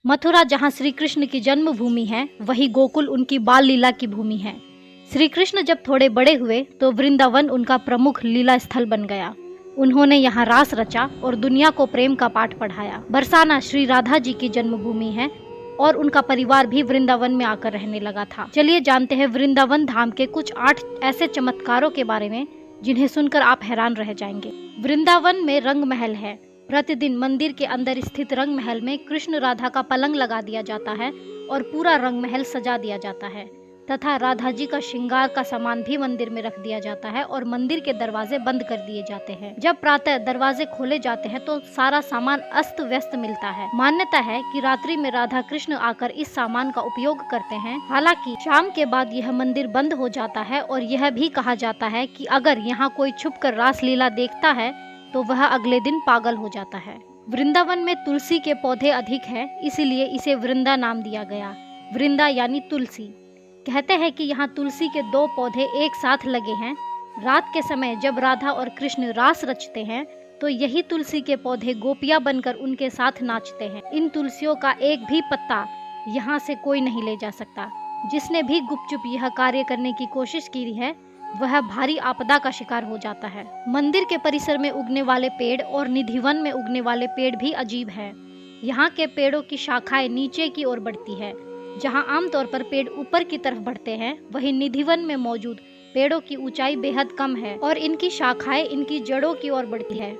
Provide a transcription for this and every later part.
मथुरा जहाँ श्री कृष्ण की जन्मभूमि है, वही गोकुल उनकी बाल लीला की भूमि है। श्री कृष्ण जब थोड़े बड़े हुए तो वृंदावन उनका प्रमुख लीला स्थल बन गया। उन्होंने यहाँ रास रचा और दुनिया को प्रेम का पाठ पढ़ाया। बरसाना श्री राधा जी की जन्मभूमि है और उनका परिवार भी वृंदावन में आकर रहने लगा था। चलिए जानते हैं वृंदावन धाम के कुछ 8 ऐसे चमत्कारों के बारे में जिन्हें सुनकर आप हैरान रह जाएंगे। वृंदावन में रंग महल है। प्रतिदिन मंदिर के अंदर स्थित रंग महल में कृष्ण राधा का पलंग लगा दिया जाता है और पूरा रंग महल सजा दिया जाता है तथा राधा जी का श्रृंगार का सामान भी मंदिर में रख दिया जाता है और मंदिर के दरवाजे बंद कर दिए जाते हैं। जब प्रातः दरवाजे खोले जाते हैं तो सारा सामान अस्त व्यस्त मिलता है। मान्यता है कि रात्रि में राधा कृष्ण आकर इस सामान का उपयोग करते हैं। हालांकि शाम के बाद यह मंदिर बंद हो जाता है और यह भी कहा जाता है कि अगर यहाँ कोई छुपकर रास लीला देखता है तो वह अगले दिन पागल हो जाता है। वृंदावन में तुलसी के पौधे अधिक हैं, इसीलिए इसे वृंदा नाम दिया गया। वृंदा यानी तुलसी। कहते हैं कि यहाँ तुलसी के 2 पौधे एक साथ लगे हैं। रात के समय जब राधा और कृष्ण रास रचते हैं तो यही तुलसी के पौधे गोपियां बनकर उनके साथ नाचते हैं। इन तुलसियों का एक भी पत्ता यहाँ से कोई नहीं ले जा सकता। जिसने भी गुपचुप यह कार्य करने की कोशिश की है वह भारी आपदा का शिकार हो जाता है। मंदिर के परिसर में उगने वाले पेड़ और निधिवन में उगने वाले पेड़ भी अजीब है। यहाँ के पेड़ों की शाखाएं नीचे की ओर बढ़ती है। जहाँ आमतौर पर पेड़ ऊपर की तरफ बढ़ते हैं, वहीं निधिवन में मौजूद पेड़ों की ऊंचाई बेहद कम है और इनकी शाखाएं इनकी जड़ों की ओर बढ़ती है।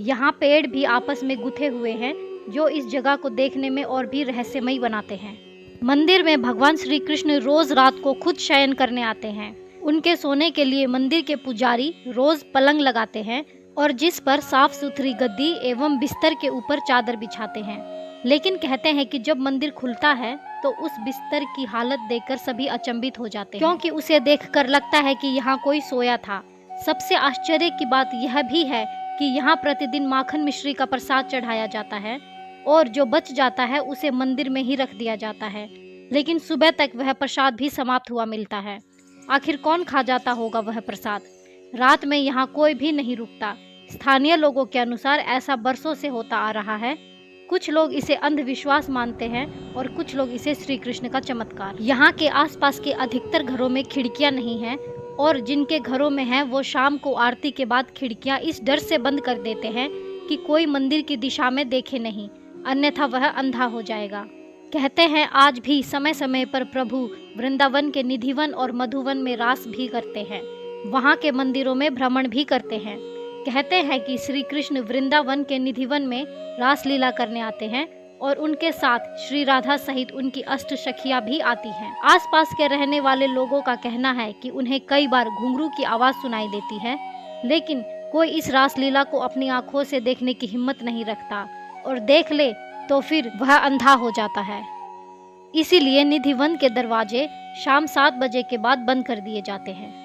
यहाँ पेड़ भी आपस में गुथे हुए हैं, जो इस जगह को देखने में और भी रहस्यमयी बनाते हैं। मंदिर में भगवान श्री कृष्ण रोज रात को खुद शयन करने आते हैं। उनके सोने के लिए मंदिर के पुजारी रोज पलंग लगाते हैं और जिस पर साफ सुथरी गद्दी एवं बिस्तर के ऊपर चादर बिछाते हैं। लेकिन कहते हैं कि जब मंदिर खुलता है तो उस बिस्तर की हालत देखकर सभी अचंभित हो जाते हैं, क्योंकि उसे देखकर लगता है कि यहाँ कोई सोया था। सबसे आश्चर्य की बात यह भी है कि यहाँ प्रतिदिन माखन मिश्री का प्रसाद चढ़ाया जाता है और जो बच जाता है उसे मंदिर में ही रख दिया जाता है। लेकिन सुबह तक वह प्रसाद भी समाप्त हुआ मिलता है। आखिर कौन खा जाता होगा वह प्रसाद? रात में यहाँ कोई भी नहीं रुकता। स्थानीय लोगों के अनुसार ऐसा बरसों से होता आ रहा है। कुछ लोग इसे अंधविश्वास मानते हैं और कुछ लोग इसे श्री कृष्ण का चमत्कार। यहाँ के आसपास के अधिकतर घरों में खिड़कियाँ नहीं हैं और जिनके घरों में हैं वो शाम को आरती के बाद खिड़कियाँ इस डर से बंद कर देते हैं कि कोई मंदिर की दिशा में देखे नहीं, अन्यथा वह अंधा हो जाएगा। कहते हैं आज भी समय समय पर प्रभु वृंदावन के निधिवन और मधुवन में रास भी करते हैं। वहाँ के मंदिरों में भ्रमण भी करते हैं। कहते हैं कि श्री कृष्ण वृंदावन के निधिवन में रास लीला करने आते हैं और उनके साथ श्री राधा सहित उनकी अष्ट सखियां भी आती हैं। आसपास के रहने वाले लोगों का कहना है कि उन्हें कई बार घुंघरू की आवाज सुनाई देती है, लेकिन कोई इस रास लीला को अपनी आंखों से देखने की हिम्मत नहीं रखता और देख ले तो फिर वह अंधा हो जाता है। इसीलिए निधिवन के दरवाजे शाम 7 बजे के बाद बंद कर दिए जाते हैं।